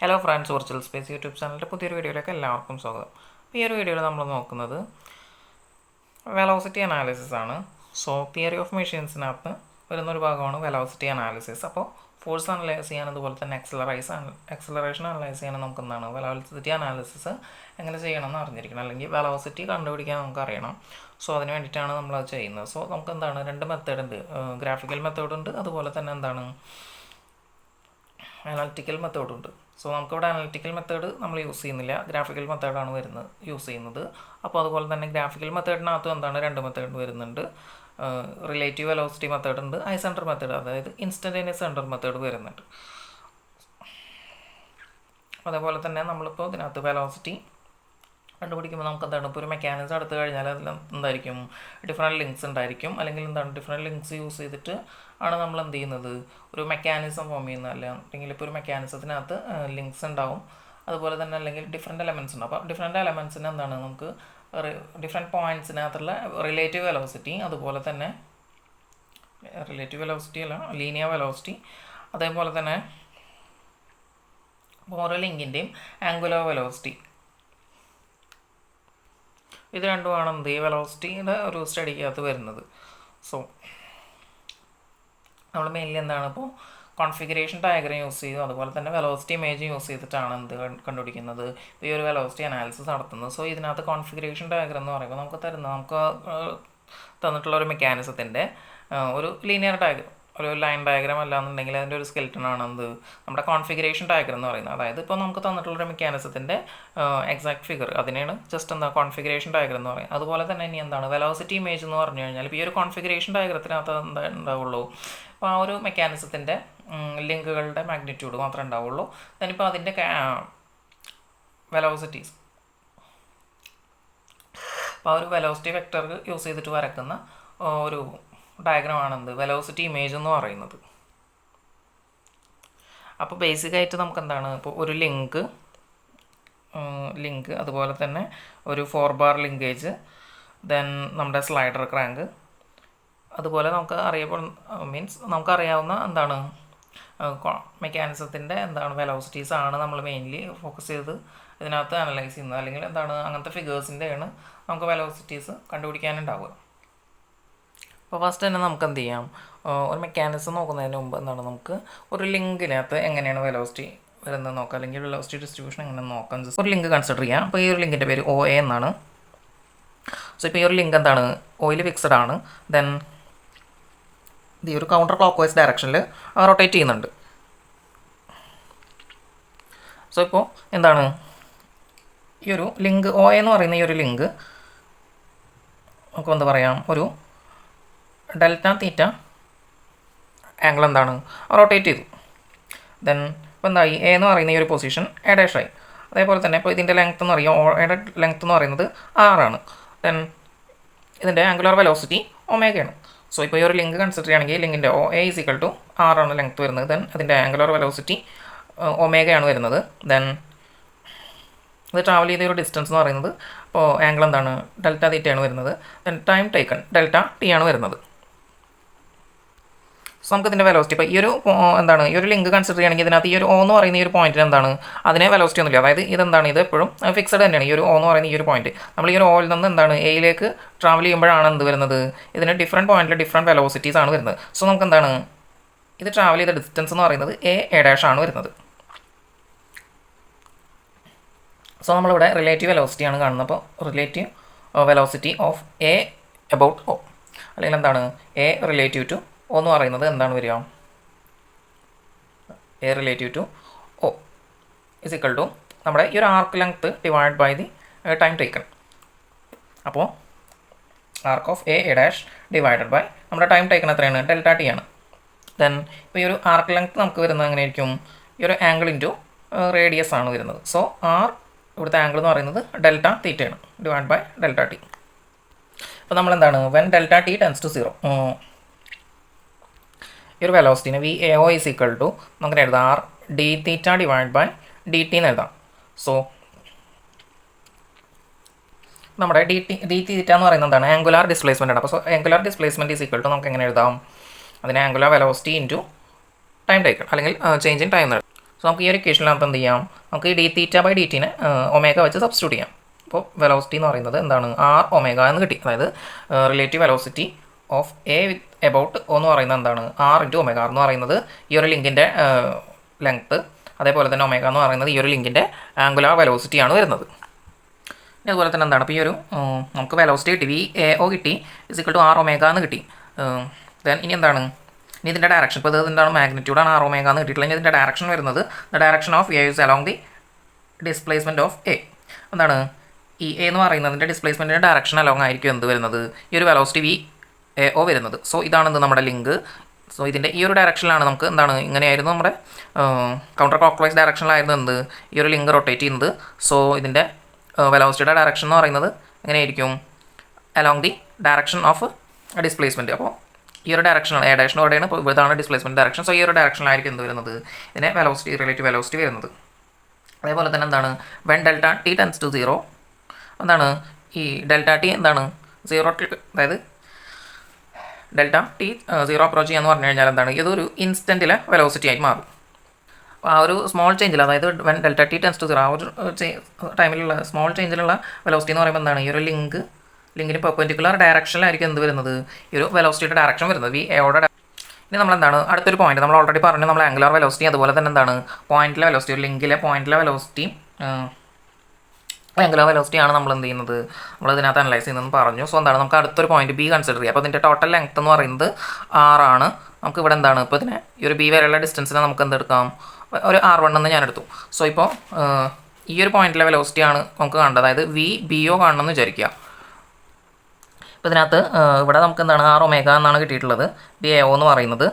Hello friends, virtual space YouTube ചാനലിൻ്റെ പുതിയൊരു വീഡിയോയിലേക്ക് എല്ലാവർക്കും സ്വാഗതം. ഈ ഒരു വീഡിയോയിൽ നമ്മൾ നോക്കുന്നത് വെലോസിറ്റി അനാലിസിസ് ആണ്. സോ തിയറി ഓഫ് മെഷീൻസിനകത്ത് വരുന്നൊരു ഭാഗമാണ് വെലോസിറ്റി അനാലിസിസ്. അപ്പോൾ ഫോഴ്സ് അനലൈസ് ചെയ്യാൻ അതുപോലെ തന്നെ എക്സലറേഷൻ അനലൈസ് ചെയ്യാൻ നമുക്ക് എന്താണ് വെലോസിറ്റി അനാലിസിസ് എങ്ങനെ ചെയ്യണമെന്ന് അറിഞ്ഞിരിക്കണം, അല്ലെങ്കിൽ വെലോസിറ്റി കണ്ടുപിടിക്കാൻ നമുക്ക് അറിയണം. സോ അതിന് വേണ്ടിയിട്ടാണ് നമ്മളത് ചെയ്യുന്നത്. സോ നമുക്ക് എന്താണ് രണ്ട് മെത്തേഡ് ഉണ്ട്, ഗ്രാഫിക്കൽ മെത്തേഡ് ഉണ്ട്, അതുപോലെ തന്നെ എന്താണ് അനലിറ്റിക്കൽ മെത്തേഡുണ്ട്. സോ നമുക്കിവിടെ അനലിറ്റിക്കൽ മെത്തേഡ് നമ്മൾ യൂസ് ചെയ്യുന്നില്ല, ഗ്രാഫിക്കൽ മെത്തേഡാണ് യൂസ് ചെയ്യുന്നത്. അപ്പോൾ അതുപോലെ തന്നെ ഗ്രാഫിക്കൽ മെത്തേഡിനകത്ത് എന്താണ് രണ്ട് മെത്തേഡ് വരുന്നുണ്ട്. റിലേറ്റീവ് വെലോസിറ്റി മെത്തേഡ് ഉണ്ട്, ഐ സെൻറ്റർ മെത്തേഡ്, അതായത് ഇൻസ്റ്റൻറ്റേനിയസ് സെൻറ്റർ മെത്തേഡ് വരുന്നുണ്ട്. അതേപോലെ തന്നെ നമ്മളിപ്പോൾ ഇതിനകത്ത് വെലോസിറ്റി കണ്ടുപിടിക്കുമ്പോൾ നമുക്ക് എന്താണ് ഇപ്പോൾ ഒരു മെക്കാനിസം എടുത്തു കഴിഞ്ഞാൽ അതിൽ എന്തായിരിക്കും ഡിഫറെൻറ്റ് ലിങ്ക്സ് ഉണ്ടായിരിക്കും, അല്ലെങ്കിൽ എന്താണ് ഡിഫറെൻറ്റ് ലിങ്ക്സ് യൂസ് ചെയ്തിട്ട് ആണ് നമ്മൾ എന്ത് ചെയ്യുന്നത് ഒരു മെക്കാനിസം ഫോം ചെയ്യുന്നത്. അല്ലെങ്കിൽ ഇപ്പോൾ ഒരു മെക്കാനിസത്തിനകത്ത് ലിങ്ക്സ് ഉണ്ടാവും, അതുപോലെ തന്നെ അല്ലെങ്കിൽ ഡിഫറെൻറ്റ് എലമെൻറ്റ്സ് ഉണ്ടാവും. അപ്പോൾ ഡിഫറെൻറ്റ് എലമെൻറ്റ്സിന് എന്താണ് നമുക്ക് ഡിഫറെൻറ്റ് പോയിൻറ്റ്സിനകത്തുള്ള റിലേറ്റീവ് വെലോസിറ്റി, അതുപോലെ തന്നെ റിലേറ്റീവ് വെലോസിറ്റി അല്ല ലീനിയർ വെലോസിറ്റി, അതേപോലെ തന്നെ ഓരോ ലിങ്കിൻ്റെയും ആംഗുലർ വെലോസിറ്റി, ഇത് രണ്ടുമാണ് എന്ത് ഈ വെലോസിറ്റിയുടെ ഒരു സ്റ്റഡിക്കകത്ത് വരുന്നത്. സോ നമ്മൾ മെയിൻലി എന്താണ് ഇപ്പോൾ കോൺഫിഗറേഷൻ ഡയഗ്രം യൂസ് ചെയ്തു, അതുപോലെ തന്നെ വെലോസിറ്റി ഇമേജ് യൂസ് ചെയ്തിട്ടാണ് എന്ത് കണ്ടുപിടിക്കുന്നത് ഈ ഒരു വെലോസിറ്റി അനാലിസിസ് നടത്തുന്നത്. സോ ഇതിനകത്ത് കോൺഫിഗറേഷൻ ഡയഗ്രം എന്ന് പറയുമ്പോൾ നമുക്ക് തന്നിട്ടുള്ള ഒരു മെക്കാനിസത്തിൻ്റെ ഒരു ലീനിയർ ഡയഗ്രം, ഒരു ലൈൻ ഡയഗ്രാം അല്ലാന്നുണ്ടെങ്കിൽ അതിൻ്റെ ഒരു സ്കെൽട്ടനാണ് നമ്മുടെ കോൺഫിഗറേഷൻ ഡയഗ്രം എന്ന് പറയുന്നത്. അതായത് ഇപ്പോൾ നമുക്ക് തന്നിട്ടുള്ളൊരു മെക്കാനിസത്തിൻ്റെ എക്സാക്ട് ഫിഗർ, അതിനാണ് ജസ്റ്റ് കോൺഫിഗറേഷൻ ഡയഗ്രം എന്ന് പറയുന്നത്. അതുപോലെ തന്നെ ഇനി എന്താണ് വെലോസിറ്റി ഇമേജ് എന്ന് പറഞ്ഞു കഴിഞ്ഞാൽ ഇപ്പോൾ ഈ ഒരു കോൺഫിഗറേഷൻ ഡയഗ്രത്തിനകത്ത് എന്താ ഉണ്ടാവുള്ളൂ, അപ്പോൾ ആ ഒരു മെക്കാനിസത്തിൻ്റെ ലിങ്കുകളുടെ മാഗ്നിറ്റ്യൂഡ് മാത്രമേ ഉണ്ടാവുള്ളൂ. ഞാനിപ്പോൾ അതിൻ്റെ വെലോസിറ്റീസ്, അപ്പോൾ ആ ഒരു വെലോസിറ്റി വെക്ടർ യൂസ് ചെയ്തിട്ട് വരക്കുന്ന ഒരു ഡയഗ്രമാണെന്ത് വെലോസിറ്റി ഇമേജ് എന്ന് പറയുന്നത്. അപ്പോൾ ബേസിക്കായിട്ട് നമുക്ക് എന്താണ് ഇപ്പോൾ ഒരു ലിങ്ക്, അതുപോലെ തന്നെ ഒരു 4 ബാർ ലിങ്കേജ്, ദെൻ നമ്മുടെ സ്ലൈഡർ ക്രാങ്ക്, അതുപോലെ നമുക്കറിയാവുന്ന എന്താണ് മെക്കാനിസത്തിൻ്റെ എന്താണ് വെലോസിറ്റീസ് ആണ് നമ്മൾ മെയിൻലി ഫോക്കസ് ചെയ്ത് ഇതിനകത്ത് അനലൈസ് ചെയ്യുന്നത്, അല്ലെങ്കിൽ എന്താണ് അങ്ങനത്തെ ഫിഗേഴ്സിൻ്റെയാണ് നമുക്ക് വെലോസിറ്റീസ് കണ്ടുപിടിക്കാനുണ്ടാവുക. അപ്പോൾ ഫസ്റ്റ് തന്നെ നമുക്ക് എന്ത് ചെയ്യാം, ഒരു മെക്കാനിസം നോക്കുന്നതിന് മുമ്പ് എന്താണ് നമുക്ക് ഒരു ലിങ്കിനകത്ത് എങ്ങനെയാണ് വെലോസിറ്റി വരുന്നത് നോക്കാം, അല്ലെങ്കിൽ വെലോസിറ്റി ഡിസ്ട്രിബ്യൂഷൻ എങ്ങനെ നോക്കാം. ജസ്റ്റ് ഒരു ലിങ്ക് കൺസിഡർ ചെയ്യാം. അപ്പോൾ ഈ ഒരു ലിങ്കിൻ്റെ പേര് OA എന്നാണ്. സോ ഇപ്പോൾ ഈ ഒരു ലിങ്ക് എന്താണ് ഓയിൽ ഫിക്സഡ് ആണ്, ദെൻ ഈ ഒരു കൗണ്ടർ ക്ലോക്ക് വൈസ് ഡയറക്ഷനിൽ റൊട്ടേറ്റ് ചെയ്യുന്നുണ്ട്. സോ ഇപ്പോൾ എന്താണ് ഈ ഒരു ലിങ്ക് OA എന്ന് പറയുന്ന ഈ ഒരു ലിങ്ക് നമുക്ക് എന്താ പറയാം ഒരു ഡെൽറ്റ തീറ്റ ആംഗിൾ എന്താണ് റൊട്ടേറ്റ് ചെയ്തു. ദെൻ ഇപ്പോൾ എന്തായി എ എന്ന് പറയുന്ന ഈ ഒരു പൊസിഷൻ എ ഡാഷ് ആയി. അതേപോലെ തന്നെ ഇപ്പോൾ ഇതിൻ്റെ ലെങ്ത്ത് എന്ന് പറയുക ഓയുടെ ലെങ്ത്ത് എന്ന് പറയുന്നത് 6 ആണ്. ദെൻ ഇതിൻ്റെ ആംഗുലർ വെലോസിറ്റി ഒമേഗയാണ്. സോ ഇപ്പോൾ ഈ ഒരു ലിങ്ക് കൺസിഡർ ചെയ്യുകയാണെങ്കിൽ ലിങ്കിൻ്റെ OA = 6 ആണ് ലെങ്ത്ത് വരുന്നത്. ദെൻ അതിൻ്റെ ആംഗുലർ വെലോസിറ്റി ഒമേഗയാണ് വരുന്നത്. ദെൻ ഇത് ട്രാവൽ ചെയ്ത ഒരു ഡിസ്റ്റൻസ് എന്ന് പറയുന്നത് ഇപ്പോൾ ആംഗിൾ എന്താണ് ഡെൽറ്റ തീറ്റയാണ് വരുന്നത്. Then time taken delta T ആണ് വരുന്നത്. സോ നമുക്ക് ഇതിൻ്റെ വെലോസിറ്റി ഇപ്പോൾ ഈ ഒരു എന്താണ് ഈ ഒരു ലിങ്ക് കൺസിഡർ ചെയ്യുകയാണെങ്കിൽ ഇതിനകത്ത് ഈ ഒരു O എന്ന് പറയുന്ന ഈ ഒരു പോയിന്റിന് എന്താണ് അതിനെ വെലോസിറ്റി ഒന്നുമില്ല. അതായത് ഇതെന്താണ് ഇത് എപ്പോഴും ഫിക്സഡ് തന്നെയാണ്. ഈ ഒരു O എന്ന് പറയുന്ന ഈ ഒരു പോയിന്റ് നമ്മൾ ഈ ഒരു Oയിൽ നിന്ന് എന്താണ് എയിലേക്ക് ട്രാവൽ ചെയ്യുമ്പോഴാണ് എന്ത് വരുന്നത് ഇതിന് ഡിഫറെൻറ്റ് പോയിന്റിൽ ഡിഫറെൻറ്റ് വെലോസിറ്റീസ് ആണ് വരുന്നത്. സോ നമുക്ക് എന്താണ് ഇത് ട്രാവൽ ചെയ്ത ഡിസ്റ്റൻസ് എന്ന് പറയുന്നത് A ഡാഷ് ആണ് വരുന്നത്. സോ നമ്മളിവിടെ റിലേറ്റീവ് വെലോസിറ്റിയാണ് കാണുന്നത്. അപ്പോൾ relative velocity of A about O, അല്ലെങ്കിൽ എന്താണ് A റിലേറ്റീവ് ടു O എന്ന് പറയുന്നത് എന്താണ് വരിക A റിലേറ്റീവ് ടു O = നമ്മുടെ ഈ ഒരു arc length divide by the time taken. അപ്പോൾ arc of A dash divided by നമ്മുടെ ടൈം ടേക്കൺ എത്രയാണ് ഡെൽറ്റ ടി ആണ്. ദെൻ ഇപ്പോൾ ഈ ഒരു ആർക്ക് ലെങ്ത്ത് നമുക്ക് വരുന്നത് എങ്ങനെയായിരിക്കും ഈ ഒരു ആംഗിൾ ഇൻറ്റു റേഡിയസ് ആണ് വരുന്നത്. സോ ഇവിടുത്തെ ആംഗിൾ എന്ന് പറയുന്നത് ഡെൽറ്റ തീറ്റയാണ് ഡിവൈഡ് ബൈ ഡെൽറ്റ ടി. അപ്പോൾ നമ്മളെന്താണ് when delta T tends to 0 ഈ ഒരു വെലോസിറ്റിന് VAO = നമുക്ക് എഴുതാം R d theta divide by D T എന്ന് എഴുതാം. സോ നമ്മുടെ ഡി തീറ്റ എന്ന് പറയുന്നത് എന്താണ് ആംഗുലാർ ഡിസ്പ്ലേസ്മെൻ്റ് ആണ്. അപ്പോൾ സോ ആംഗുലാർ ഡിസ്പ്ലേസ്മെൻറ്റ് = നമുക്ക് എങ്ങനെ എഴുതാം അതിനെ angular velocity into time taken, അല്ലെങ്കിൽ ചേഞ്ച് ഇൻ ടൈം. സോ നമുക്ക് ഈ ഒരു ഇക്വേഷനിനകത്ത് എന്ത് ചെയ്യാം, നമുക്ക് ഈ ഡി തീറ്റ ബൈ ഡി ടീനെ ഒമേഗ വെച്ച് സബ്സ്റ്റിറ്റ്യൂട്ട് ചെയ്യാം. അപ്പോൾ വെലോസിറ്റി എന്ന് പറയുന്നത് എന്താണ്, ആർ ഒമേഗ എന്ന് കിട്ടി. അതായത് relative velocity of A with about എന്ന് പറയുന്നത് എന്താണ്, ആർ ഇൻറ്റു ഒമേഗ. ആർ എന്ന് പറയുന്നത് ഈ ഒരു ലിങ്കിൻ്റെ ലെങ്ത്ത്, അതേപോലെ തന്നെ ഒമേഗ എന്ന് പറയുന്നത് ഈ ഒരു ലിങ്കിൻ്റെ ആംഗുലാർ വെലോസിറ്റിയാണ് വരുന്നത്. അതുപോലെ തന്നെ എന്താണ്, അപ്പോൾ ഈ ഒരു നമുക്ക് വെലോസിറ്റി കിട്ടി, വി എ ഒ കിട്ടി, ഇസിക്വൽ ടു ആർ ഒമേഗ എന്ന് കിട്ടി. ദെൻ ഇനി എന്താണ്, ഇനി ഇതിൻ്റെ ഡയറക്ഷൻ, ഇപ്പോൾ ഇത് എന്താണ് മാഗ്നിറ്റ്യൂഡാണ് ആർ ഒമേഗ എന്ന് കിട്ടിയിട്ടുള്ള. ഇനി ഇതിൻ്റെ ഡയറക്ഷൻ വരുന്നത് the direction of A is along the displacement of A. എന്താണ് ഈ എ എന്ന് പറയുന്നതിൻ്റെ ഡിസ്പ്ലേസ്മെൻറ്റിൻ്റെ ഡയറക്ഷൻ അലോങ് ആയിരിക്കും എന്ത് വരുന്നത്, ഈ ഒരു വെലോസിറ്റി വി എ ഒ വരുന്നത്. സോ ഇതാണെന്ത് നമ്മുടെ ലിങ്ക്. സോ ഇതിൻ്റെ ഈ ഒരു ഡയറക്ഷനിലാണ് നമുക്ക് എന്താണ്, ഇങ്ങനെയായിരുന്നു നമ്മുടെ കൗണ്ടർ ക്ലോക്ക് വൈസ് ഡയറക്ഷനിലായിരുന്നു എന്ത് ഈ ഒരു ലിങ്ക് റൊട്ടേറ്റ് ചെയ്യുന്നത്. സോ ഇതിൻ്റെ വെലോസിറ്റിയുടെ ഡയറക്ഷൻ എന്ന് പറയുന്നത് എങ്ങനെയായിരിക്കും, along the direction of displacement. അപ്പോൾ ഈ ഒരു ഡയറക്ഷനാണ് എ ഡയറക്ഷൻ ഓടെയാണ്, ഇപ്പോൾ ഇതാണ് ഡിസ്പ്ലേസ്മെൻറ്റ് ഡയറക്ഷൻ. സോ ഈ ഒരു ഡയറക്ഷനിലായിരിക്കും എന്ത് വരുന്നത്, ഇതിനെ വെലോസിറ്റി റിലേറ്റീവ് വെലോസിറ്റി വരുന്നത്. അതേപോലെ തന്നെ എന്താണ്, when delta T tends to 0, എന്താണ് ഈ ഡെൽറ്റ ടി എന്താണ് 0, അതായത് ഡെൽറ്റ ടി 0 അപ്രോച്ച് ചെയ്യാന്ന് പറഞ്ഞു കഴിഞ്ഞാൽ എന്താണ്, ഇതൊരു ഇൻസ്റ്റൻറ്റിലെ വെലോസിറ്റി ആയി മാറും. അപ്പോൾ ആ ഒരു സ്മോൾ ചേഞ്ചിൽ, അതായത് when delta T tends to 0 ആ ഒരു ടൈമിലുള്ള സ്മോൾ ചേഞ്ചിലുള്ള വെലോസിറ്റി എന്ന് പറയുമ്പോൾ എന്താണ്, ഈ ഒരു ലിങ്കിന് പെർപെൻഡിക്കുലർ ഡയറക്ഷനിലായിരിക്കും എന്ത് വരുന്നത്, ഈ ഒരു വെലോസിറ്റിയുടെ ഡയറക്ഷൻ വരുന്നത്, വി എയുടെ. ഇനി നമ്മളെന്താണ് അടുത്തൊരു പോയിന്റ്, നമ്മൾ ഓൾറെഡി പറഞ്ഞു നമ്മൾ ആംഗുലാർ വെലോസിറ്റി, അതുപോലെ തന്നെ എന്താണ് പോയിന്റിലെ വെലോസിറ്റി, ഒരു ലിങ്കിലെ പോയിന്റിലെ വെലോസിറ്റി ആംഗുലാർ വെലോസിറ്റി ആണ് നമ്മൾ എന്ത് ചെയ്യുന്നത്, നമ്മൾ ഇതിനകത്ത് അനലൈസ് ചെയ്യുന്നതെന്ന് പറഞ്ഞു. സോ എന്താണ് നമുക്ക് അടുത്തൊരു പോയിന്റ് ബി കൺസിഡർ ചെയ്യാം. അപ്പോൾ ഇതിൻ്റെ ടോട്ടൽ ലെങ്ത് എന്ന് പറയുന്നത് 6 ആണ്. നമുക്ക് ഇവിടെ എന്താണ്, ഇപ്പോൾ ഇതിനെ ഈ ഒരു ബി വരെയുള്ള ഡിസ്റ്റൻസിനെ നമുക്ക് എന്തെടുക്കാം, ഒരു R1 എന്ന് ഞാൻ എടുത്തു. സോ ഇപ്പോൾ ഈ ഒരു പോയിന്റിലെ വെലോസിറ്റി ആണ് നമുക്ക് കാണേണ്ടത്, അതായത് വി ബി ഒ കാണണമെന്ന് വിചാരിക്കുക. ഇപ്പോൾ ഇതിനകത്ത് ഇവിടെ നമുക്ക് എന്താണ് ആർ ഒമേഗ എന്നാണ് കിട്ടിയിട്ടുള്ളത്, ബി എ ഒ എന്ന് പറയുന്നത്.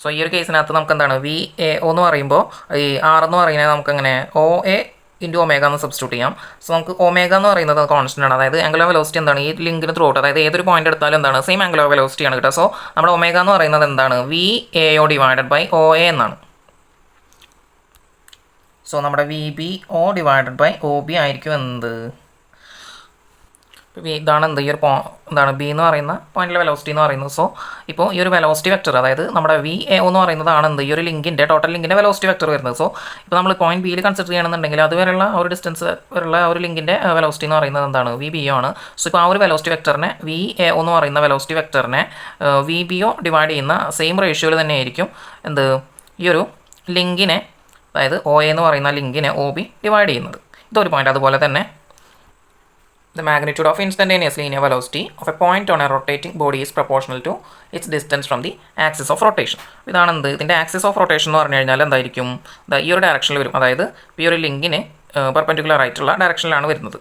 സോ ഈ ഒരു കേസിനകത്ത് നമുക്ക് എന്താണ് വി എ ഒ എന്ന് പറയുമ്പോൾ ഈ ആർ എന്ന് പറയുന്നത് നമുക്ക് അങ്ങനെ ഒ എ ഇൻറ്റു ഒമേഗ എന്ന് സബ്സ്റ്റിറ്റ്യൂട്ട് ചെയ്യാം. സോ നമുക്ക് ഒമേഗ എന്ന് പറയുന്നത് കോൺസ്റ്റൻ്റ് ആണ്, അതായത് ആംഗുലാർ വെലോസിറ്റി എന്താണ് ഈ ലിങ്കിന് ത്രൂ ഔട്ട്, അതായത് ഏതൊരു പോയിന്റ് എടുത്താലും എന്താണ് സെയിം ആംഗുലാർ വെലോസിറ്റി ആണ് കിട്ടുക. സോ നമ്മുടെ ഒമേഗ എന്ന് പറയുന്നത് എന്താണ് V A O divided by O A എന്നാണ്. സോ നമ്മുടെ V B O divided by O B ആയിരിക്കും എന്ത്, ഇതാണ് എന്ത് ഈ ഒരു എന്താണ് ബി എന്ന് പറയുന്ന പോയിന്റിലെ വെലോസിറ്റി എന്ന് പറയുന്നത്. സോ ഇപ്പോൾ ഈ ഒരു വെലോസിറ്റി വെക്ടർ, അതായത് നമ്മുടെ വി എ എന്ന് പറയുന്നതാണ് എന്ത് ഈ ഒരു ലിങ്കിൻ്റെ ടോട്ടൽ ലിങ്കിൻ്റെ വെലോസിറ്റി വെക്ടർ വരുന്നത്. സോ ഇപ്പോൾ നമ്മൾ പോയിന്റ് ബിയിൽ കൺസിഡർ ചെയ്യണമെന്നുണ്ടെങ്കിൽ അതുവരെയുള്ള ഒരു ഡിസ്റ്റൻസ് വരെയുള്ള ഒരു ലിങ്കിൻ്റെ വെലോസിറ്റി എന്ന് പറയുന്നത് എന്താണ് വി ബി ഒ ആണ്. സോ ഇപ്പോൾ ആ ഒരു വെലോസിറ്റി വെക്ടറിനെ വി എ എന്ന് പറയുന്ന വെലോസിറ്റി വെക്ടറിനെ വി ബി ഒ ഡിവൈഡ് ചെയ്യുന്ന സെയിം റേഷ്യോയിൽ തന്നെ ആയിരിക്കും എന്ത് ഈ ഒരു ലിങ്കിനെ, അതായത് ഒ എ എന്ന് പറയുന്ന ലിങ്കിനെ ഒ ബി ഡിവൈഡ് ചെയ്യുന്നത്. ഇതൊരു പോയിന്റ്. അതുപോലെ തന്നെ the magnitude of instantaneous linear velocity of a point on a rotating body is proportional to its distance from the axis of rotation. ഇതാണ് എന്ത് ഇതിൻ്റെ ആക്സിസ് ഓഫ് റൊട്ടേഷൻ എന്ന് പറഞ്ഞു കഴിഞ്ഞാൽ എന്തായിരിക്കും, ഈ ഒരു ഡയറക്ഷനിൽ വരും, അതായത് ഈ ഒരു ലിങ്കിന് പെർപെൻഡിക്കുലർ ആയിട്ടുള്ള ഡയറക്ഷനിലാണ് വരുന്നത്.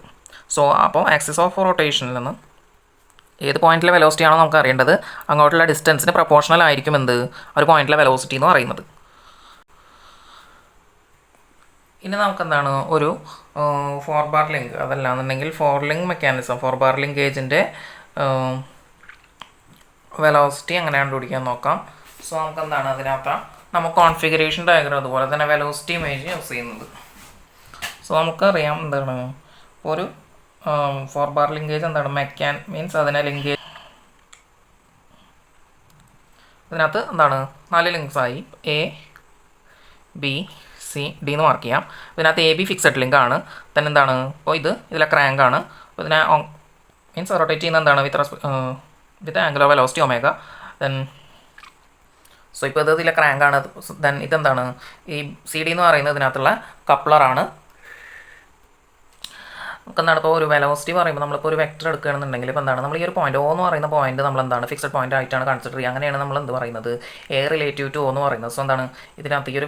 സോ അപ്പോൾ ആക്സിസ് ഓഫ് റൊട്ടേഷനിൽ നിന്ന് ഏത് പോയിന്റിലെ വെലോസിറ്റി ആണോ നമുക്ക് അറിയേണ്ടത് അങ്ങോട്ടുള്ള ഡിസ്റ്റൻസിന് പ്രൊപ്പോർഷണൽ ആയിരിക്കും എന്ത് ഒരു പോയിന്റിലെ വെലോസിറ്റി എന്ന് പറയുന്നത്. ഇനി നമുക്കെന്താണ് ഒരു 4 ബാർ ലിങ്ക്, അതല്ലാന്നുണ്ടെങ്കിൽ 4 ലിങ്ക് മെക്കാനിസം, 4 ബാർ ലിങ്കേജിൻ്റെ വെലോസിറ്റി എങ്ങനെ കണ്ടുപിടിക്കാൻ നോക്കാം. സോ നമുക്കെന്താണ് അതിനകത്ത് നമുക്ക് കോൺഫിഗറേഷൻ ഡയഗ്രം അതുപോലെ തന്നെ വെലോസിറ്റി ഇമേജ് യൂസ് ചെയ്യുന്നത്. സോ നമുക്കറിയാം എന്താണ് ഒരു 4 ബാർ ലിങ്കേജ് എന്താണ് മീൻസ് അതിനെ ലിങ്കേജ് ഇതിനകത്ത് എന്താണ് 4 ലിങ്ക്സായി എ ബി സി ഡി എന്ന് മാർക്ക് ചെയ്യാം. ഇതിനകത്ത് എ ബി ഫിക്സഡ് ലിങ്ക് ആണ്. then എന്താണ് അപ്പോൾ ഇതിലെ ക്രാങ്ക് ആണ്. അപ്പോൾ ഇതിനെ മീൻസ് റൊട്ടേറ്റ് ചെയ്യുന്ന എന്താണ് with angular velocity omega. then so ഇപ്പോൾ ഇതിലെ ക്രാങ്ക് ആണ്. then ഇതെന്താണ് ഈ സി ഡി എന്ന് പറയുന്നത് ഇതിനകത്തുള്ള കപ്ലറാണ്. നമുക്ക് എന്താണ് ഇപ്പോൾ ഒരു വെലോസിറ്റി പറയുമ്പോൾ നമ്മളിപ്പോൾ ഒരു വെക്ടർ എടുക്കുകയാണെന്നുണ്ടെങ്കിൽ ഇപ്പോൾ എന്താണ് നമ്മൾ ഈ ഒരു പോയിന്റ് ഓ എന്ന് പറയുന്ന പോയിന്റ് നമ്മൾ എന്താണ് ഫിക്സഡ് പോയിന്റ് ആയിട്ടാണ് കൺസിഡർ ചെയ്യുക. അങ്ങനെയാണ് നമ്മൾ എന്ത് പറയുന്നത് എ റിലേറ്റീവ് ടു ഓ എന്ന് പറയുന്നത്. സോ എന്താണ് ഇതിനകത്ത് ഈ ഒരു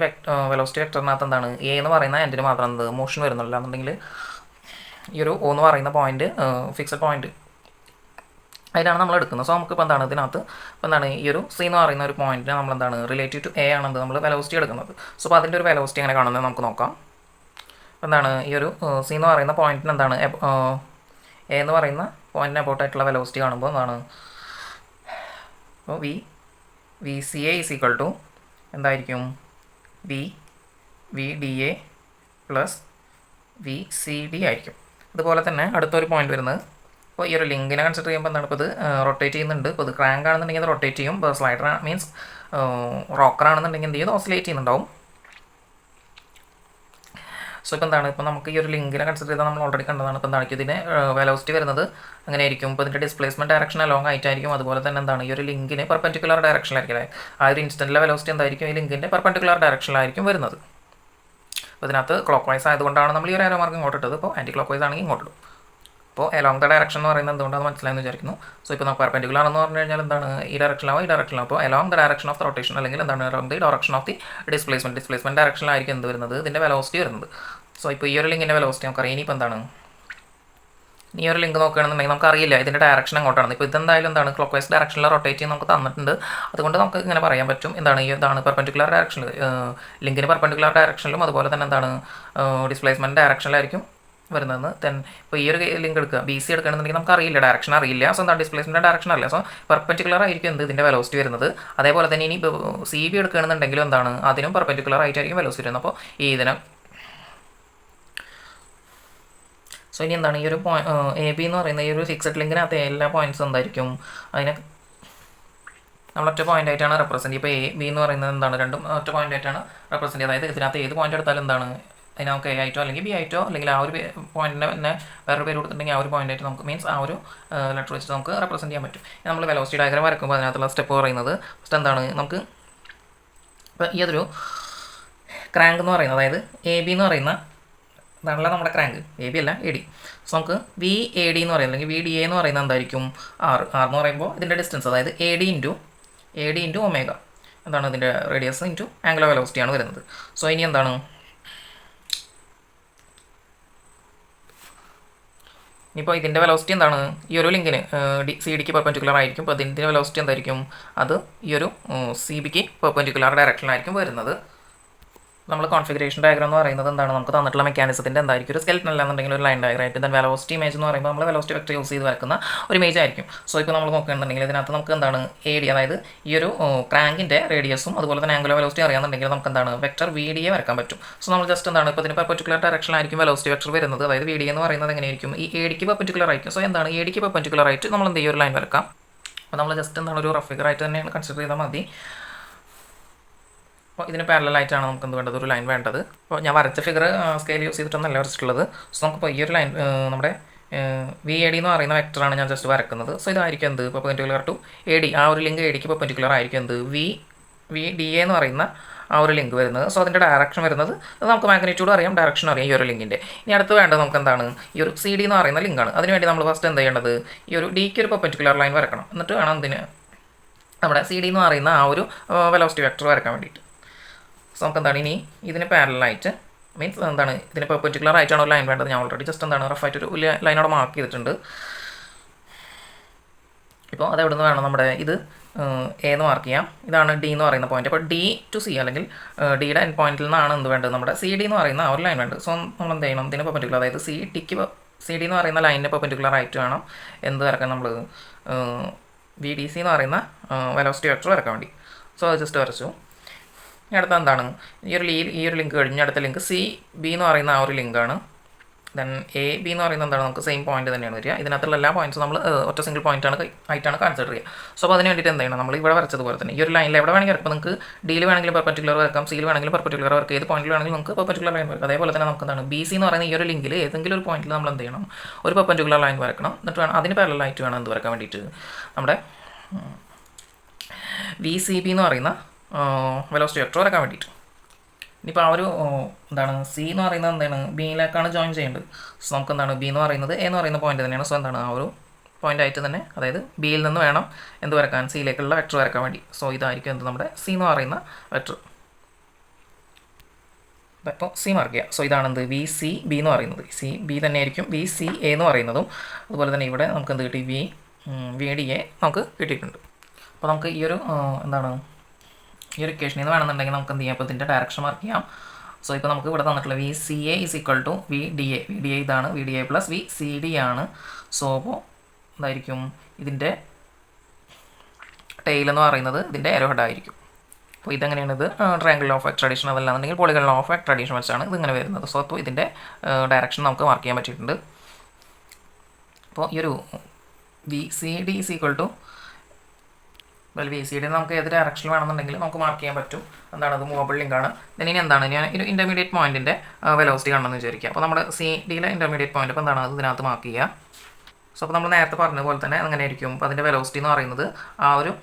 വെലോസിറ്റി വെക്ടറിനകത്ത് എന്താണ് എ എന്ന് പറയുന്ന എൻഡിന് മാത്രം എന്ത് മോഷൻ വരുന്നുള്ളൂ. എന്നുണ്ടെങ്കിൽ ഈ ഒരു ഓ എന്ന് പറയുന്ന പോയിന്റ് ഫിക്സഡ് പോയിന്റ് അതിലാണ് നമ്മൾ എടുക്കുന്നത്. സോ നമുക്കിപ്പോൾ എന്താണ് ഇതിനകത്ത് ഇപ്പോൾ എന്താണ് ഈ ഒരു സി എന്ന് പറയുന്ന ഒരു പോയിന്റിന് നമ്മൾ എന്താണ് റിലേറ്റീവ് ടു എ ആണെന്ന് നമ്മൾ വെലോസിറ്റി എടുക്കുന്നത്. സോ അപ്പോൾ അതിൻ്റെ ഒരു വെലോസിറ്റി എങ്ങനെ കാണുന്നത് നമുക്ക് നോക്കാം. എന്താണ് ഈ ഒരു സി എന്ന് പറയുന്ന പോയിന്റിന് എന്താണ് എ എന്ന് പറയുന്ന പോയിന്റിന് അബൌട്ടായിട്ടുള്ള വെലോസിറ്റി കാണുമ്പോൾ എന്താണ് അപ്പോൾ V C A is equal to എന്തായിരിക്കും V D A plus V C D ആയിരിക്കും. അതുപോലെ തന്നെ അടുത്തൊരു പോയിന്റ് വരുന്നത് അപ്പോൾ ഈ ഒരു ലിങ്കിനെ കൺസിഡർ ചെയ്യുമ്പോൾ എന്താണ് ഇപ്പോൾ ഇത് റൊട്ടേറ്റ് ചെയ്യുന്നുണ്ട്. ഇപ്പോൾ ഇത് ക്രാങ്ക് ആണെന്നുണ്ടെങ്കിൽ അത് റൊട്ടേറ്റ് ചെയ്യും. ഇപ്പോൾ സ്ലൈഡർ മീൻസ് റോക്കറാണെന്നുണ്ടെങ്കിൽ എന്ത് ചെയ്യും, ഓസിലേറ്റ് ചെയ്യുന്നുണ്ടാവും. സോ ഇപ്പോൾ എന്താണ്, ഇപ്പോൾ നമുക്ക് ഈ ഒരു ലിങ്കിനെ കൺസിഡർ ചെയ്താൽ നമ്മൾ ഓൾറെഡി കണ്ടതാണ്. ഇപ്പോൾ എന്താണ് ഇതിന് വെലോസിറ്റി വരുന്നത് അങ്ങനെ ആയിരിക്കും. ഇപ്പോൾ ഇതിൻ്റെ ഡിസ്പ്ലേസ്മെൻറ്റ് ഡയറക്ഷൻ അലോങ് ആയിട്ടായിരിക്കും. അതുപോലെ തന്നെ എന്താണ് ഈ ഒരു ലിങ്കിന് പെർപെൻഡിക്കുലർ ഡയറക്ഷനിലായിരിക്കും. ആ ഒരു ഇൻസ്റ്റൻറ്റിലെ വെലോസിറ്റി എന്തായിരിക്കും, ഈ ലിങ്കിൻ്റെ പെർപെൻഡിക്കുലർ ഡയറക്ഷനിലായിരിക്കും വരുന്നത്. അപ്പോൾ ഇതിനകത്ത് ക്ലോക്ക് വൈസ് ആയതുകൊണ്ടാണ് നമ്മൾ ഈ ഒരു ആരോ മാർക്ക് ഇങ്ങോട്ട് ഇട്ടത്. ഇപ്പോൾ ആൻറ്റി ക്ലോക്ക് വൈസ് ആണെങ്കിൽ ഇങ്ങോട്ട് ഇടും. അപ്പോൾ എലോങ് ദ ഡയറക്ഷൻ എന്ന് പറയുന്നത് എന്തുകൊണ്ടാണ് മനസ്സിലായെന്ന് വിചാരിക്കുന്നു. സോ ഇപ്പോൾ നമുക്ക് പെർപെൻഡിക്കുലർ എന്ന് പറഞ്ഞു കഴിഞ്ഞാൽ എന്താണ്, ഈ ഡയറക്ഷനിലാവും ഈ ഡയറക്ഷനിലാവും. അപ്പോൾ along the direction of the rotation അല്ലെങ്കിൽ എന്താണ് along the direction of the displacement ഡയറക്ഷനിലായിരിക്കും എന്ത് വരുന്നത്, ഇതിൻ്റെ വെലോസിറ്റി വരുന്നത്. സോ ഇപ്പോൾ ഈ ഒരു ലിങ്കിൻ്റെ വെലോസിറ്റി നമുക്കറിയാം. ഇനിയിപ്പോൾ എന്താണ്, ഈ ഒരു ലിങ്ക് നോക്കുകയാണെന്നുണ്ടെങ്കിൽ നമുക്കറിയില്ല ഇതിൻ്റെ ഡയറക്ഷൻ അങ്ങോട്ടാണ്. ഇപ്പോൾ ഇതെന്തായാലും എന്താണ് ക്ലോക്ക് വൈസ് ഡയറക്ഷനിൽ റൊട്ടേറ്റ് ചെയ്ത് നമുക്ക് തന്നിട്ടുണ്ട്. അതുകൊണ്ട് നമുക്ക് ഇങ്ങനെ പറയാൻ പറ്റും എന്താണ്, ഇതാണ് പെർപെൻഡിക്കുലർ ഡയറക്ഷനിൽ, ലിങ്കിന് പെർപെൻഡിക്കുലർ ഡയറക്ഷനിലും അതുപോലെ തന്നെ എന്താണ് ഡിസ്പ്ലേസ്മെൻറ്റ് ഡയറക്ഷനിലായിരിക്കും വരുന്നതെന്ന്. ദെൻ ഇപ്പോൾ ഈ ഒരു ലിങ്ക് എടുക്കുക, ബി സി എടുക്കുകയാണെന്നുണ്ടെങ്കിൽ നമുക്ക് അറിയില്ല, ഡയറക്ഷൻ അറിയില്ല. സോ എന്താണ് ഡിസ്പ്ലേസ്മെൻറ്റ് ഡയറക്ഷൻ അറിയില്ല. സോ പെർപെൻഡിക്കുലർ ആയിരിക്കും എന്ത് ഇതിൻ്റെ വെലോസിറ്റി വരുന്നത്. അതേപോലെ തന്നെ ഇനി സി ബി എടുക്കുകയാണെന്നുണ്ടെങ്കിലും എന്താണ് അതിനും പെർപെൻഡിക്കുലർ ആയിട്ടായിരിക്കും വെലോസിറ്റി വരുന്നത്. അപ്പോൾ ഈ ഇതിനെ സോ ഇനി എന്താണ് ഈ ഒരു എ ബി എന്ന് പറയുന്ന ഈ ഒരു ഫിക്സഡ് ലിങ്കിനകത്ത് എല്ലാ പോയിൻറ്റ്സും എന്തായിരിക്കും, അതിനെ നമ്മൾ ഒറ്റ പോയിൻ്റ് ആയിട്ടാണ് റെപ്രസെൻറ്റ്. ഇപ്പോൾ എ ബി എന്ന് പറയുന്നത് എന്താണ് രണ്ടും ഒറ്റ പോയിൻ്റ് ആയിട്ടാണ് റെപ്രസെൻറ്റ്. അതായത് ഇതിനകത്ത് ഏത് പോയിൻ്റ് എടുത്താലും എന്താണ് അതിന് നമുക്ക് എ ആയിട്ടോ അല്ലെങ്കിൽ ബി ആയിട്ടോ അല്ലെങ്കിൽ ആ ഒരു പോയിൻറ്റിനെ തന്നെ വേറൊരു പേര് കൊടുത്തിട്ടുണ്ടെങ്കിൽ ആ ഒരു പോയിൻ്റ് ആയിട്ട് നമുക്ക് മീൻസ് ആ ഒരു ലെറ്റർ വെച്ചിട്ട് നമുക്ക് റെപ്രസെൻറ്റ് ചെയ്യാൻ പറ്റും. നമ്മൾ വെലോസിറ്റി ഡയഗ്രാം വരക്കുമ്പോൾ അതിനകത്തുള്ള സ്റ്റെപ്പ് പറയുന്നത് ഫസ്റ്റ് എന്താണ്, നമുക്ക് ഇപ്പോൾ ഈ അതൊരു ക്രാങ്ക് എന്ന് പറയുന്നത്, അതായത് എ ബി എന്ന് പറയുന്ന ഇതാണല്ലോ നമ്മുടെ ക്രാങ്ക്, എ ബി അല്ല എ ഡി. സോ നമുക്ക് വി എ ഡി എന്ന് പറയുന്നത് അല്ലെങ്കിൽ വി ഡി എ എന്ന് പറയുന്നത് എന്തായിരിക്കും, ആർ എന്ന് പറയുമ്പോൾ ഇതിൻ്റെ ഡിസ്റ്റൻസ്, അതായത് എ ഡി ഇൻറ്റു ഒമേഗ എന്താണ് ഇതിൻ്റെ റേഡിയസ് ഇൻറ്റു ആംഗുലർ വെലോസിറ്റിയാണ് വരുന്നത്. സോ ഇനി എന്താണ്, ഇപ്പോൾ ഇതിൻ്റെ വെലോസിറ്റി എന്താണ്, ഈ ഒരു ലിങ്കിന് സി ഡിക്ക് പെർപെൻഡിക്കുലർ ആയിരിക്കും. അപ്പോൾ ഇതിൻ്റെ വെലോസിറ്റി എന്തായിരിക്കും, അത് ഈ ഒരു സി ബിക്ക് പെർപെൻഡിക്കുലർ ഡയറക്ഷനിലായിരിക്കും വരുന്നത്. നമ്മൾ കോൺഫിഗറേഷൻ ഡയഗ്രാം എന്ന് പറയുന്നത് എന്താണ്, നമുക്ക് തന്നിട്ടുള്ള മെക്കാനിസത്തിൻ്റെ എന്തായിരിക്കും ഒരു സ്കെൽറ്റൻ അല്ലാന്നുണ്ടെങ്കിൽ ഒരു ലൈൻ ഡയഗ്രം ആയിട്ട്. ദെൻ വെലോസിറ്റി ഇമേജ് എന്ന് പറയുമ്പോൾ നമ്മൾ വെലോസിറ്റി വെക്ടർ യൂസ് ചെയ്ത് വരക്കുന്ന ഒരു ഇമേജ് ആയിരിക്കും. സോ ഇപ്പോൾ നമ്മൾ നോക്കുകയാണെന്നുണ്ടെങ്കിൽ ഇതിനകത്ത് നമുക്ക് എന്താണ് എ ഡി, അതായത് ഈ ഒരു ക്രാങ്കിൻ്റെ റേഡിയസും അതുപോലെ തന്നെ ആംഗുലർ വെലോസിറ്റി അറിയാമെന്നുണ്ടെങ്കിൽ നമുക്ക് എന്താണ് വെക്ടർ വി ഡി എ വരക്കാൻ പറ്റും. സോ നമ്മൾ ജസ്റ്റ് എന്താണ് ഇപ്പോൾ ഇതിന് പെർപെൻഡിക്കുലർ ഡയറക്ഷനിലായിരിക്കും വെലോസിറ്റി വെക്ടർ വരുന്നത്. അതായത് വി ഡി എന്ന് പറയുന്നത് എങ്ങനെയായിരിക്കും, ഈ എ ഡിക്ക് പെർപെൻഡിക്കുലർ ആയിരിക്കും. സോ എന്താണ് എ ഡിക്ക് പെർപെൻഡിക്കുലർ ആയിട്ട് നമ്മൾ എന്ത് ചെയ്യും ഒരു ലൈൻ വരക്കാം. അപ്പോൾ നമ്മൾ ജസ്റ്റ് എന്താണ് ഒരു റഫ് ഫിഗർ ആയിട്ട് തന്നെയാണ് കൺസിഡർ ചെയ്താൽ മതി. അപ്പോൾ ഇതിന് പാരലായിട്ടാണ് നമുക്ക് എന്ത് വേണ്ടത്, ഒരു ലൈൻ വേണ്ടത്. അപ്പോൾ ഞാൻ വരച്ച ഫിഗർ സ്കെയിൽ യൂസ് ചെയ്തിട്ടൊന്നല്ല വരച്ചിട്ടുള്ളത്. സോ നമുക്കിപ്പോൾ ഈ ഒരു ലൈൻ നമ്മുടെ വി എ ഡി എന്ന് പറയുന്ന വെക്ടറാണ് ഞാൻ ജസ്റ്റ് വരക്കുന്നത്. സോ ഇതായിരിക്കും എന്ത് പെർപെൻഡിക്കുലർ ടു എ ഡി, ആ ഒരു ലിങ്ക് എ ഡിക്ക് പെർപെൻഡിക്കുലർ ആയിരിക്കും എന്ത് വി ഡി എ എന്ന് പറയുന്ന ആ ഒരു ലിങ്ക് വരുന്നത്. സോ അതിൻ്റെ ഡയറക്ഷൻ വരുന്നത് നമുക്ക് മാഗ്നിറ്റ്യൂഡ് അറിയാം, ഡയറക്ഷൻ അറിയാം ഈ ഒരു ലിങ്കിൻ്റെ. ഇനി അടുത്ത് വേണ്ടത് നമുക്ക് എന്താണ്, ഈ ഒരു സി ഡി എന്ന് പറയുന്ന ലിങ്കാണ്. അതിനുവേണ്ടി നമ്മൾ ഫസ്റ്റ് എന്ത് ചെയ്യേണ്ടത്, ഈ ഒരു ഡിക്ക് ഒരു പെർപെൻഡിക്കുലർ ലൈൻ വരക്കണം. എന്നിട്ട് വേണം എന്തിന് നമ്മുടെ സി ഡി എന്ന് പറയുന്ന ആ ഒരു വെലോസിറ്റി വെക്ടർ വരക്കാൻ വേണ്ടിയിട്ട്. സോ നമുക്ക് എന്താണ് ഇനി ഇതിന് പാരലായിട്ട് മീൻസ് എന്താണ് ഇതിന് പെർപെൻഡിക്കുലർ ആയിട്ടാണ് ഒരു ലൈൻ വേണ്ടത്. ഞാൻ ഓൾറെഡി ജസ്റ്റ് എന്താണ് റഫായിട്ട് ഒരു ലൈനോടെ മാർക്ക് ചെയ്തിട്ടുണ്ട്. ഇപ്പോൾ അതെവിടെ നിന്ന് വേണം, നമ്മുടെ ഇത് എ എന്ന് മാർക്ക് ചെയ്യാം, ഇതാണ് ഡി എന്ന് പറയുന്ന പോയിന്റ്. അപ്പോൾ ഡി ടു സി അല്ലെങ്കിൽ ഡിയുടെ എൻ പോയിന്റിൽ നിന്നാണ് എന്ത് വേണ്ടത്, നമ്മുടെ സി ഡി എന്ന് പറയുന്ന ആ ഒരു ലൈൻ വേണ്ടത്. സോ നമ്മൾ എന്ത് ചെയ്യണം, ഇതിന് പെർപെൻഡിക്കുലർ, അതായത് സി ഡി എന്ന് പറയുന്ന ലൈനിന് പെർപെൻഡിക്കുലർ ആയിട്ട് വേണം എന്ത് വരക്കാൻ, നമ്മൾ വി ഡി സി എന്ന് പറയുന്ന വെലോസിറ്റി വെക്ടർ വരക്കാൻ വേണ്ടി. സോ അത് ജസ്റ്റ് വരച്ചു. ഇനി അടുത്ത എന്താണ്, ഈ ഒരു ലിങ്ക് കഴിഞ്ഞ് അടുത്ത ലിങ്ക് സി ബി എന്ന് പറയുന്ന ആ ഒരു ലിങ്കാണ്. ദെൻ എ ബി എന്ന് പറയുന്നത് എന്താണ്, നമുക്ക് സെയിം പോയിന്റ് തന്നെയാണ് വരിക. ഇതിനകത്തുള്ള എല്ലാ പോയിന്റ്സും നമ്മൾ ഒറ്റ സിംഗിൾ പോയിന്റ് ആയിട്ടാണ് കൺസിഡർ ചെയ്യുക. സോ അപ്പോൾ അതിന് വേണ്ടിയിട്ട് എന്ത് ചെയ്യണം, നമ്മൾ ഇവിടെ വരച്ചതുപോലെ തന്നെ ഈ ഒരു ലൈനിൽ എവിടെ വേണമെങ്കിൽ വരക്കാം. നിങ്ങൾക്ക് ഡിയിൽ വേണമെങ്കിലും പെർപെൻഡിക്കുലർ വരക്കാം, സിയിൽ വേണമെങ്കിലും പെർപെൻഡിക്കുലർ വരക്കാം, ഏത് പോയിന്റിൽ വേണമെങ്കിലും നമുക്ക് പെർപെൻഡിക്കുലർ ലൈൻ വരക്കാം. അതേപോലെ തന്നെ നമുക്ക് എന്താണ് ബി സി എന്ന് പറയുന്ന ഈ ഒരു ലിങ്കിൽ ഏതെങ്കിലും ഒരു പോയിന്റിൽ നമ്മൾ എന്ത് ചെയ്യണം, ഒരു പെർപെൻഡിക്കുലർ ലൈൻ വരക്കണം. എന്നിട്ട് വേണം അതിന് പാരലലായിട്ട് വേണം എന്ത് വരക്കാൻ വേണ്ടിയിട്ട്, നമ്മുടെ വി സി ബി എന്ന് പറയുന്ന വെലോസിറ്റി വെക്ടർ വരക്കാൻ വേണ്ടിയിട്ട്. ഇനിയിപ്പോൾ ആ ഒരു എന്താണ് സി എന്ന് പറയുന്നത് എന്താണ് ബിയിലേക്കാണ് ജോയിൻ ചെയ്യേണ്ടത്. സോ നമുക്ക് എന്താണ് ബി എന്ന് പറയുന്നത് എ എന്ന് പറയുന്ന പോയിന്റ് തന്നെയാണ്. സോ എന്താണ് ആ ഒരു പോയിന്റ് ആയിട്ട് തന്നെ, അതായത് ബിയിൽ നിന്ന് വേണം എന്ത് വരക്കാൻ, സിയിലേക്കുള്ള വെക്ടർ വരക്കാൻ വേണ്ടി. സോ ഇതായിരിക്കും എന്ത് നമ്മുടെ സി എന്ന് പറയുന്ന വെക്ടർ. അപ്പോൾ സി മാർക്ക് ചെയ്യുക. സോ ഇതാണ് എന്ത് വി സി ബി എന്ന് പറയുന്നത്. സി ബി തന്നെയായിരിക്കും വി സി എ എന്ന് പറയുന്നതും. അതുപോലെ തന്നെ ഇവിടെ നമുക്ക് എന്ത് കിട്ടി, വി ഡി എ നമുക്ക് കിട്ടിയിട്ടുണ്ട്. അപ്പോൾ നമുക്ക് ഈ ഒരു എന്താണ് ഈ ഒരു ഇക്വേഷനിൽ നിന്ന് വേണമെന്നുണ്ടെങ്കിൽ നമുക്ക് എന്ത് ചെയ്യാം, ഇപ്പോൾ ഇതിൻ്റെ ഡയറക്ഷൻ മാർക്ക് ചെയ്യാം. സോ ഇപ്പോൾ നമുക്ക് ഇവിടെ തന്നിട്ടുള്ള V C A is equal to V D A ഇതാണ്, V D A plus V C D ആണ്. സോ അപ്പോൾ എന്തായിരിക്കും ഇതിൻ്റെ ടെയിൽ എന്ന് പറയുന്നത് ഇതിൻ്റെ എരോ ഹെഡ് ആയിരിക്കും. അപ്പോൾ ഇതെങ്ങനെയാണ്, ഇത് ട്രയാങ്കിൾ ഓഫ് ട്രഡീഷൻ അതല്ലാന്നുണ്ടെങ്കിൽ പോളിഗൺ ഓഫ് ട്രഡീഷൻ വെച്ചാണ് ഇതിങ്ങനെ വരുന്നത്. സോ അപ്പോൾ ഇതിൻ്റെ ഡയറക്ഷൻ നമുക്ക് മാർക്ക് ചെയ്യാൻ പറ്റിയിട്ടുണ്ട്. അപ്പോൾ ഈ ഒരു V C D is equal to അതുപോലെ വി സി ഡി നമുക്ക് ഏത് ഡയറക്ഷനിൽ വേണമെന്നുണ്ടെങ്കിൽ നമുക്ക് മാർക്ക് ചെയ്യാൻ പറ്റും. എന്താണ് അത് മൂവബിൾ ലിങ്കാണ്. ഇനി എന്താണ് ഞാൻ ഒരു ഇൻ്റർമീഡിയറ്റ് പോയിൻറ്റിൻ്റെ വെലോസിറ്റി കാണണമെന്ന് വിചാരിക്കുക. അപ്പോൾ നമ്മുടെ സി ഡിയിലെ ഇൻ്റർമീഡിയറ്റ് പോയിൻ്റ് അപ്പോൾ എന്താണ് അത് ഇതിനകത്ത് മാർക്ക് ചെയ്യുക. സോ അപ്പോൾ നമ്മൾ നേരത്തെ പറഞ്ഞതുപോലെ തന്നെ അങ്ങനെ ആയിരിക്കും. അപ്പോൾ അതിൻ്റെ വെലോസിറ്റി എന്ന് പറയുന്നത് ആ ഒരു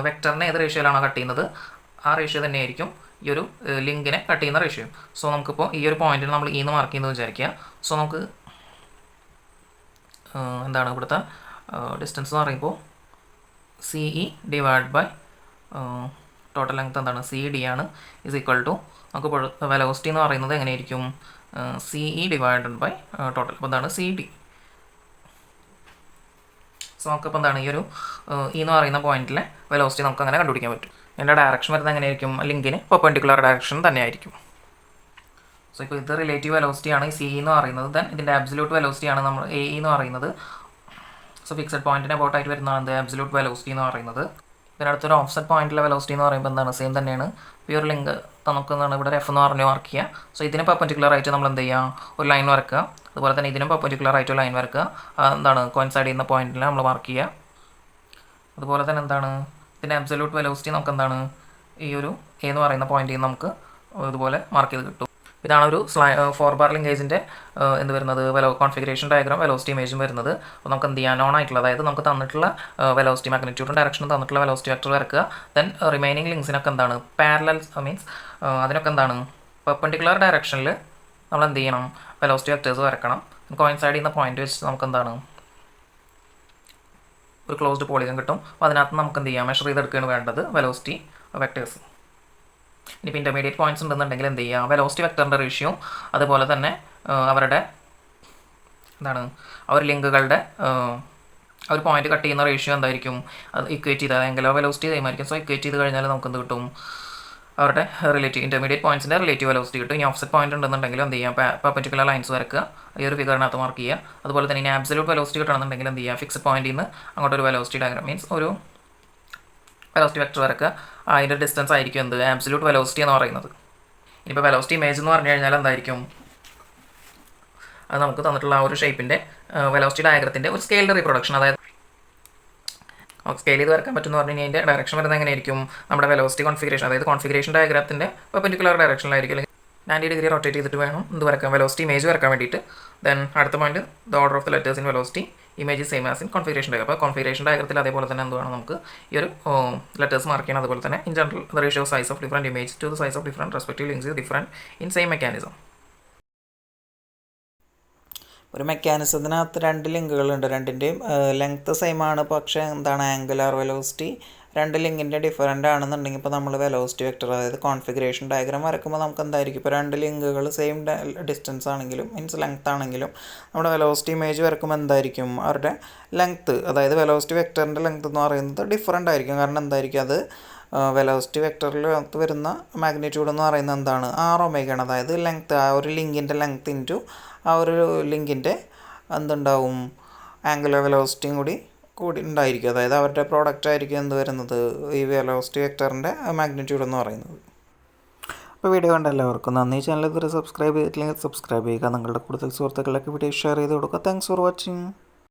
വെക്ടറിനെ ഏത് റേഷ്യോയിലാണോ കട്ട് ചെയ്യുന്നത് ആ റേഷ്യോ തന്നെയായിരിക്കും ഈ ഒരു ലിങ്കിനെ കട്ട് ചെയ്യുന്ന റേഷ്യോ. സോ നമുക്കിപ്പോൾ ഈ ഒരു പോയിന്റിന് നമ്മൾ ഇന്ന് മാർക്ക് ചെയ്യുന്നത് വിചാരിക്കുക. സോ നമുക്ക് എന്താണ് ഇവിടുത്തെ ഡിസ്റ്റൻസ് എന്ന് പറയുമ്പോൾ C E divide by total length എന്താണ് സി ഡി ആണ് ഇസ് ഈക്വൽ ടു നമുക്ക് വെലോസിറ്റി എന്ന് പറയുന്നത് എങ്ങനെയായിരിക്കും C E divided by total. അപ്പോൾ എന്താണ് സി ഡി. സോ നമുക്കിപ്പോൾ എന്താണ് ഈ ഒരു ഇ എന്ന് പറയുന്ന പോയിന്റിലെ വെലോസിറ്റി നമുക്ക് അങ്ങനെ കണ്ടുപിടിക്കാൻ പറ്റും. എൻ്റെ ഡയറക്ഷൻ വരുന്നത് എങ്ങനെയായിരിക്കും ലിങ്കിന് പെർപെൻഡിക്കുലർ ഡയറക്ഷൻ തന്നെയായിരിക്കും. സോ ഇപ്പോൾ ഇത് റിലേറ്റീവ് വെലോസിറ്റി ആണ് ഈ സി എന്ന് പറയുന്നത്. ദെൻ ഇതിൻ്റെ ആബ്സല്യൂട്ട് വെലോസിറ്റി ആണ് നമ്മൾ എ എന്ന് പറയുന്നത്. സോ ഫിക്സഡ് പോയിന്റിന് അബൌട്ടായിട്ട് വരുന്നതാണ് ആബ്സല്യൂട്ട് വെലോസിറ്റി എന്ന് പറയുന്നത്. ഇതിനടുത്തൊരു ഓഫ്സെറ്റ് പോയിന്റിലെ വെലോസിറ്റി എന്ന് പറയുമ്പോൾ എന്താണ് സെയിം തന്നെയാണ്. ഈ ഒരു ലിങ്ക് നമുക്ക് എന്താണ് ഇവിടെ എഫ് എന്ന് പറഞ്ഞ് മാർക്ക് ചെയ്യുക. സോ ഇതിന് പെർപെൻഡിക്കുലർ ആയിട്ട് നമ്മൾ എന്ത് ചെയ്യുക ഒരു ലൈൻ വരക്കുക. അതുപോലെ തന്നെ ഇതിനും പെർപെൻഡിക്കുലർ ആയിട്ട് ലൈൻ വരക്കുക. എന്താണ് കോയിൻസൈഡ് ചെയ്യുന്ന പോയിന്റിൽ നമ്മൾ മാർക്ക് ചെയ്യുക. അതുപോലെ തന്നെ എന്താണ് ഇതിൻ്റെ അബ്സല്യൂട്ട് വെലോസിറ്റി നമുക്ക് എന്താണ് ഈ ഒരു എ എന്ന് പറയുന്ന പോയിന്റിൽ നിന്ന് നമുക്ക് ഇതുപോലെ മാർക്ക് ചെയ്ത് കിട്ടും. ഇതാണ് ഒരു 4 ബാർ ലിങ്കേജിൻ്റെ എന്ത് വരുന്നത് കോൺഫിഗറേഷൻ ഡയഗ്രാം വെലോസിറ്റി ഇമേജും വരുന്നത്. അപ്പോൾ നമുക്ക് എന്ത് ചെയ്യാൻ നോൺ ആയിട്ടുള്ള അതായത് നമുക്ക് തന്നിട്ടുള്ള വെലോസിറ്റി മാഗ്നിറ്റ്യൂഡും ഡയറക്ഷനും തന്നിട്ടുള്ള വെലോസിറ്റി വെക്ടർ വരക്കുക. ദെൻ റിമൈനിങ് ലിങ്സിനൊക്കെ എന്താണ് പാരലൽ മീൻസ് അതിനൊക്കെ എന്താണ് പെർപെൻഡിക്കുലർ ഡയറക്ഷനിൽ നമ്മൾ എന്ത് ചെയ്യണം വെലോസിറ്റി വെക്ടേഴ്സ് വരക്കണം. കോയിൻസൈഡ് ചെയ്യുന്ന പോയിന്റ് വെച്ച് നമുക്ക് എന്താണ് ഒരു ക്ലോസ്ഡ് പോളിഗൺ കിട്ടും. അപ്പോൾ അതിനകത്ത് നമുക്ക് എന്ത് ചെയ്യാം മെഷർ ചെയ്തെടുക്കുകയാണ് വേണ്ടത് വെലോസിറ്റി വെക്ടേഴ്സ്. ഇനിയിപ്പോൾ ഇൻ്റർമീഡിയറ്റ് പോയിൻറ്റ്സ് ഉണ്ടെന്നുണ്ടെങ്കിൽ എന്ത് ചെയ്യുക വെലോസിറ്റി വെക്ടറിൻ്റെ റേഷ്യോ അതുപോലെ തന്നെ അവരുടെ എന്താണ് ആ ഒരു ലിങ്കുകളുടെ ഒരു പോയിന്റ് കട്ട് ചെയ്യുന്ന റേഷ്യോ എന്തായിരിക്കും അത് ഇക്വേറ്റ് ചെയ്താൽ എങ്കിലോ വെലോസിറ്റി ചെയ്യുമായിരിക്കും. സോ ഇക്വേറ്റ് ചെയ്ത് കഴിഞ്ഞാൽ നമുക്ക് എന്ത് കിട്ടും അവരുടെ റിലേറ്റീവ് ഇൻ്റർമീഡിയറ്റ് പോയിൻറ്റ്സിൻ്റെ റിലേറ്റീവ് വെലോസിറ്റി കിട്ടും. ഇനി ഓഫ്സെറ്റ് പോയിന്റ് ഉണ്ടെന്നുണ്ടെങ്കിൽ എന്ത് ചെയ്യാം പെർപെൻഡിക്കുലർ ലൈൻസ് വരക്കുക. ഈ ഒരു ഫിഗറിനകത്ത് മാർക്ക് ചെയ്യുക. അതുപോലെ തന്നെ ഇനി ആബ്സല്യൂട്ട് വെലോസിറ്റി കിട്ടണമെന്നുണ്ടെങ്കിൽ എന്ത് ചെയ്യുക ഫിക്സഡ് പോയിന്റിൽ നിന്ന് അങ്ങോട്ടൊരു വെലോസിറ്റി ഡയഗ്രാം മീൻസ് ഒരു വെലോസിറ്റി വെക്ടർ വരക്കുക. അതിൻ്റെ ഡിസ്റ്റൻസ് ആയിരിക്കും എന്ത് ആബ്സല്യൂട്ട് വെലോസിറ്റി എന്ന് പറയുന്നത്. ഇനിയിപ്പോൾ വെലോസിറ്റി ഇമേജ് എന്ന് പറഞ്ഞു കഴിഞ്ഞാൽ എന്തായിരിക്കും അത് നമുക്ക് തന്നിട്ടുള്ള ആ ഒരു ഷേപ്പിൻ്റെ വെലോസിറ്റി ഡയഗ്രത്തിൻ്റെ ഒരു സ്കെയിൽഡ് റീപ്രൊഡക്ഷൻ. അതായത് സ്കെയിൽ ചെയ്ത് വരക്കാൻ പറ്റുമെന്ന് പറഞ്ഞു കഴിഞ്ഞാൽ അതിൻ്റെ ഡയറക്ഷൻ വരുന്നത് എങ്ങനെയായിരിക്കും നമ്മുടെ വെലോസിറ്റി കോൺഫിഗറേഷൻ അതായത് കോൺഫിഗറേഷൻ ഡയഗ്രത്തിൻ്റെ പെർപെൻഡിക്കുലർ ഡയറക്ഷനിലായിരിക്കും. 90 ഡിഗ്രി റൊട്ടേറ്റ് ചെയ്തിട്ട് വേണം ഇത് വരക്കാൻ വെലോസിറ്റി ഇമേജ് വരക്കാൻ വേണ്ടിയിട്ട്. ദെൻ അടുത്ത point the order of the letters in velocity image same as in configuration diagram. അപ്പോൾ കോൺഫിഗറേഷൻ ഡയഗ്രത്തിൽ അതേപോലെ തന്നെ എന്താണ് നമുക്ക് ഈ ഒരു ലെറ്റേഴ്സ് മാർക്ക് ചെയ്യണം. അതുപോലെ തന്നെ in general the ratio size of different image to the size of different respective links is different in same mechanism. ഒരു മെക്കാനിസത്തിനകത്ത് 2 ലിങ്കുകളുണ്ട്. രണ്ടിൻ്റെയും ലെങ്ത്ത് സെയിം ആണ്. പക്ഷേ എന്താണ് ആംഗുലാർ വെലോസിറ്റി 2 ലിങ്കിൻ്റെ ഡിഫറൻ്റ് ആണെന്നുണ്ടെങ്കിൽ ഇപ്പോൾ നമ്മൾ വെലോസിറ്റി വെക്ടർ അതായത് കോൺഫിഗറേഷൻ ഡയഗ്രാം വരക്കുമ്പോൾ നമുക്ക് എന്തായിരിക്കും ഇപ്പോൾ 2 ലിങ്കുകൾ സെയിം ഡിസ്റ്റൻസ് ആണെങ്കിലും മീൻസ് ലെങ്ത്ത് ആണെങ്കിലും നമ്മുടെ വെലോസിറ്റി ഇമേജ് വരക്കുമ്പോൾ എന്തായിരിക്കും അവരുടെ ലെങ്ത്ത് അതായത് വെലോസിറ്റി വെക്ടറിൻ്റെ ലെങ്ത്ത് എന്ന് പറയുന്നത് ഡിഫറൻ്റ് ആയിരിക്കും. കാരണം എന്തായിരിക്കും അത് വെലോസിറ്റി വെക്ടറിനകത്ത് വരുന്ന മാഗ്നിറ്റ്യൂഡ് എന്ന് പറയുന്നത് എന്താണ് R⍵ആണ്. അതായത് ലെങ്ത്ത് ആ ഒരു ലിങ്കിൻ്റെ ലെങ്ത്ത് ഇൻറ്റു ആ ഒരു ലിങ്കിൻ്റെ എന്തുണ്ടാവും ആംഗുലർ വെലോസിറ്റിയും കൂടി ഉണ്ടായിരിക്കും. അതായത് അവരുടെ പ്രോഡക്റ്റ് ആയിരിക്കും എന്ത് വരുന്നത് ഈ വെലോസിറ്റി വെക്ടറിൻ്റെ മാഗ്നിറ്റ്യൂഡ് എന്ന് പറയുന്നത്. അപ്പോൾ വീഡിയോ കണ്ട എല്ലാവർക്കും നന്ദി. ചാനൽ ഇതുവരെ സബ്സ്ക്രൈബ് ചെയ്തിട്ടില്ലെങ്കിൽ സബ്സ്ക്രൈബ് ചെയ്യുക. നിങ്ങളുടെ കൂടുതൽ സുഹൃത്തുക്കളിലേക്ക് വീഡിയോ ഷെയർ ചെയ്ത് കൊടുക്കുക. Thanks for watching.